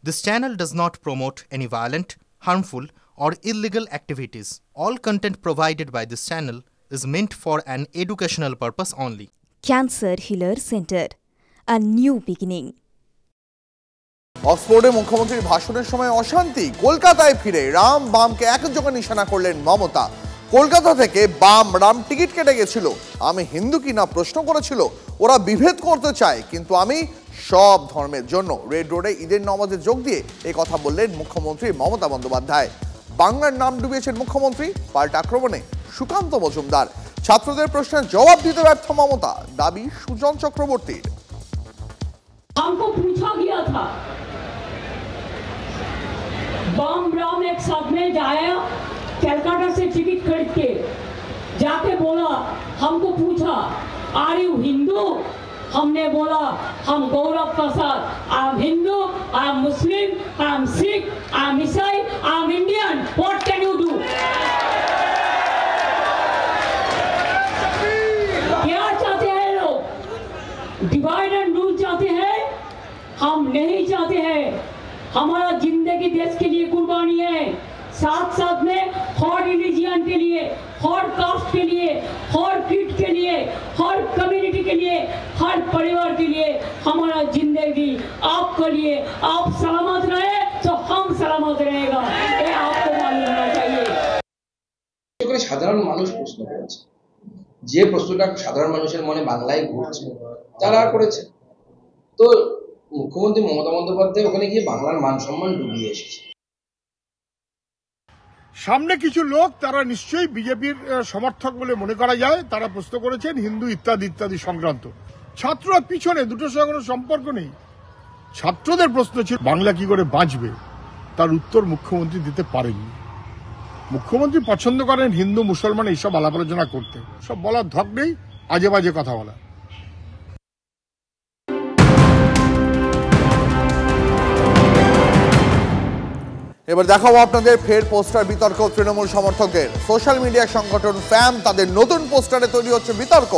This channel does not promote any violent, harmful, or illegal activities. All content provided by this channel is meant for an educational purpose only. Cancer Healer Center, a new beginning. অক্সফোর্ডে মুখ্যমন্ত্রীর ভাষণের সময় অশান্তি, কলকাতায় ফিরে রাম বামকে একযোগে নিশানা করলেন মমতা। কলকাতা থেকে বাম রাম টিকিট কেটে গেছিল, আমি হিন্দু কিনা প্রশ্ন করেছিল, ওরা বিভেদ করতে চায়, কিন্তু আমি সব ধর্মের জন্য। রেড রোডে ঈদের নামাজে যোগ দিয়ে এই কথা বললেন মুখ্যমন্ত্রী মমতা বন্দ্যোপাধ্যায়। বাংলার নাম ডুবিয়েছেন মুখ্যমন্ত্রী, পাল্টা আক্রমণে সুকান্ত মজুমদার। ছাত্রদের প্রশ্নের জবাব দিতে ব্যর্থ মমতা, দাবি সুজন চক্রবর্তীর। हमको पूछा गया था, बम राम एक साथ में जाया कलकत्ता से टिकट खरीद के, जाके बोला, हमको पूछा आर यू हिंदू, हमने बोला हम गौरव के साथ I am Hindu, I am Muslim, I am Sikh, I am Isai, I am Indian, what can you do. क्या चाहते हैं लोग? डिवाइड एंड रूल चाहते हैं? हम नहीं चाहते हैं। हमारा जिंदगी देश के लिए कुर्बानी है, साथ साथ में हर रिलीजियन के लिए, हर कास्ट के लिए, हर क्रीड के लिए, हर कम्युनिटी के लिए, हर परिवार के लिए हमारा जिंदगी आपके लिए। आप सलामत रहे तो हम सलामत रहेगा, ये आपको मालूम होना चाहिए। সাধারণ মানুষ প্রশ্ন করেছে, যে প্রশ্নটা সাধারণ মানুষের মনে বাংলায় ঘুরছে তারা করেছে। তো মুখ্যমন্ত্রী মমতা বন্দ্যোপাধ্যায় ওখানে গিয়ে বাংলার মান সম্মান ডুবিয়ে এসেছে। সামনে কিছু লোক, তারা নিশ্চয়ই বিজেপির সমর্থক বলে মনে করা যায়, তারা প্রশ্ন করেছেন হিন্দু ইত্যাদি ইত্যাদি সংক্রান্ত। ছাত্ররা পিছনে, দুটোর সঙ্গে কোনো সম্পর্ক নেই। ছাত্রদের প্রশ্ন ছিল বাংলা কি করে বাঁচবে, তার উত্তর মুখ্যমন্ত্রী দিতে পারেননি। মুখ্যমন্ত্রী পছন্দ করেন হিন্দু মুসলমান এইসব আলাপ আলোচনা করতে, সব বলার ধক নেই, আজে বাজে কথা বলা। এবার দেখাবো আপনাদের ফের পোস্টার বিতর্ক তৃণমূল সমর্থকদের। সোশ্যাল মিডিয়া সংগঠন ফ্যাম, তাদের নতুন পোস্টারে তৈরি হচ্ছে বিতর্ক।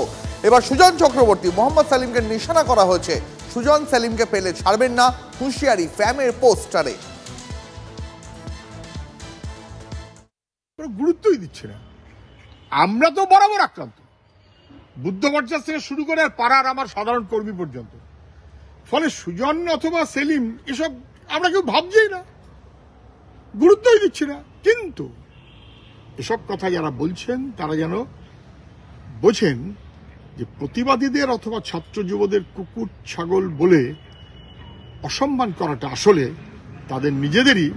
এবার সুজন চক্রবর্তী, মোহাম্মদ সেলিমকে নিশানা করা হয়েছে। সুজন সেলিমকে পেলে ছাড়বেন না, হুঁশিয়ারি ফ্যামের পোস্টারে। গুরুত্বই দিচ্ছে না। আমরা তো বরাবর আক্রান্ত, বুদ্ধ পর্যাস থেকে শুরু করে আর পাড়ার আমার সাধারণ কর্মী পর্যন্ত। ফলে সুজন অথবা সেলিম এসব আমরা কেউ ভাবছেই না, গুরুত্বই দিচ্ছি না। কিন্তু এসব কথা যারা বলছেন তারা যেন বোঝেন যে প্রতিবাদীদের অথবা ছাত্র যুবদের কুকুর ছাগল বলে অসম্মান করাটা আসলে তাদের নিজেদেরই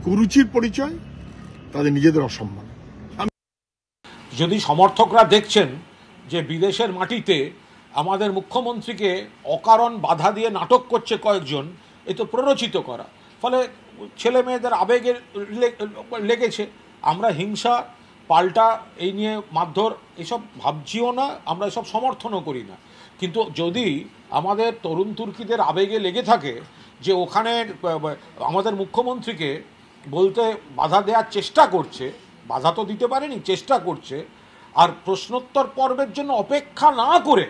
কুরুচির পরিচয়, তাদের নিজেদের অসম্মান। যদি সমর্থকরা দেখছেন যে বিদেশের মাটিতে আমাদের মুখ্যমন্ত্রীকে অকারণ বাধা দিয়ে নাটক করছে কয়েকজন, এ তো প্ররোচিত করা। ফলে ছেলে মেয়েদের আবেগে লেগেছে। আমরা হিংসা, পাল্টা এই নিয়ে মারধর এসব ভাবছিও না, আমরা এসব সমর্থনও করি না। কিন্তু যদি আমাদের তরুণ তুর্কিদের আবেগে লেগে থাকে যে ওখানে আমাদের মুখ্যমন্ত্রীকে বলতে বাধা দেওয়ার চেষ্টা করছে, বাধা তো দিতে পারেনি, চেষ্টা করছে, আর প্রশ্নোত্তর পর্বের জন্য অপেক্ষা না করে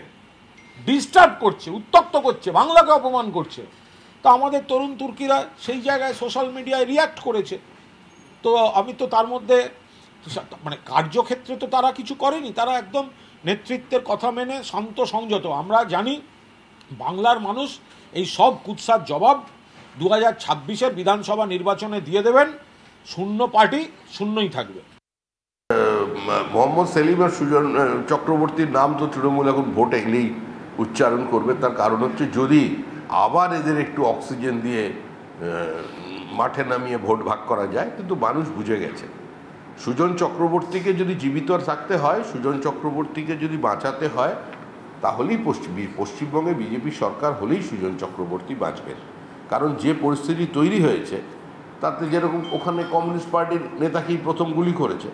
ডিস্টার্ব করছে, উত্তপ্ত করছে, বাংলাকে অপমান করছে, তো আমাদের তরুণ তুর্কিরা সেই জায়গায় সোশ্যাল মিডিয়ায় রিয়্যাক্ট করেছে। তো আমি তো তার মধ্যে মানে কার্যক্ষেত্রে তো তারা কিছু করেনি, তারা একদম নেতৃত্বের কথা মেনে শান্ত সংযত। আমরা জানি বাংলার মানুষ এই সব কুৎসার জবাব 2026-এর বিধানসভা নির্বাচনে দিয়ে দেবেন। শূন্য পার্টি শূন্যই থাকবে। মোহাম্মদ সেলিম আর সুজন চক্রবর্তীর নাম তো তৃণমূল এখন ভোট এলেই উচ্চারণ করবে। তার কারণ হচ্ছে যদি আবার এদের একটু অক্সিজেন দিয়ে মাঠে নামিয়ে ভোট ভাগ করা যায়, কিন্তু মানুষ বুঝে গেছে সুজন চক্রবর্তীকে যদি জীবিত থাকতে হয়, সুজন চক্রবর্তীকে যদি বাঁচাতে হয়, তাহলেই পশ্চিমবঙ্গে বিজেপি সরকার হলেই সুজন চক্রবর্তী বাঁচবেন। কারণ যে পরিস্থিতি তৈরি হয়েছে তাতে যেরকম ওখানে কমিউনিস্ট পার্টির নেতাকেই প্রথম গুলি করেছে,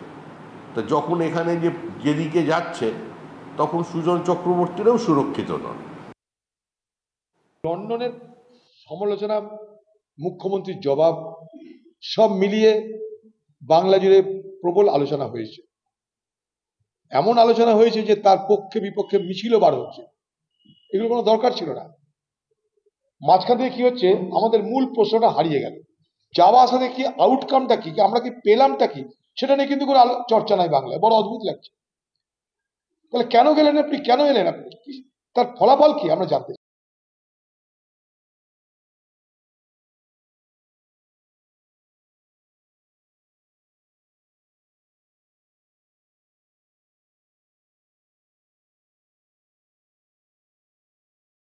তা যখন এখানে যেদিকে যাচ্ছে তখন সুজন চক্রবর্তীরাও সুরক্ষিত নন। লন্ডনের সমালোচনা, মুখ্যমন্ত্রীর জবাব, সব মিলিয়ে বাংলা জুড়ে প্রবল আলোচনা হয়েছে। এমন আলোচনা হয়েছে যে তার পক্ষে বিপক্ষে মিছিলও বার হচ্ছে। এগুলো কোনো দরকার ছিল না। মাঝখান থেকে কি হচ্ছে, আমাদের মূল প্রশ্নটা হারিয়ে গেল। যাওয়া আসাতে কি আউটকামটা কি, আমরা কি পেলামটা কি, সেটা নিয়ে কিন্তু কোনো চর্চা নাই বাংলায়। বড় অদ্ভুত লাগছে। তাহলে কেন গেলেন আপনি, কেন এলেন আপনি, তার ফলাফল কি আমরা জানতে চাই।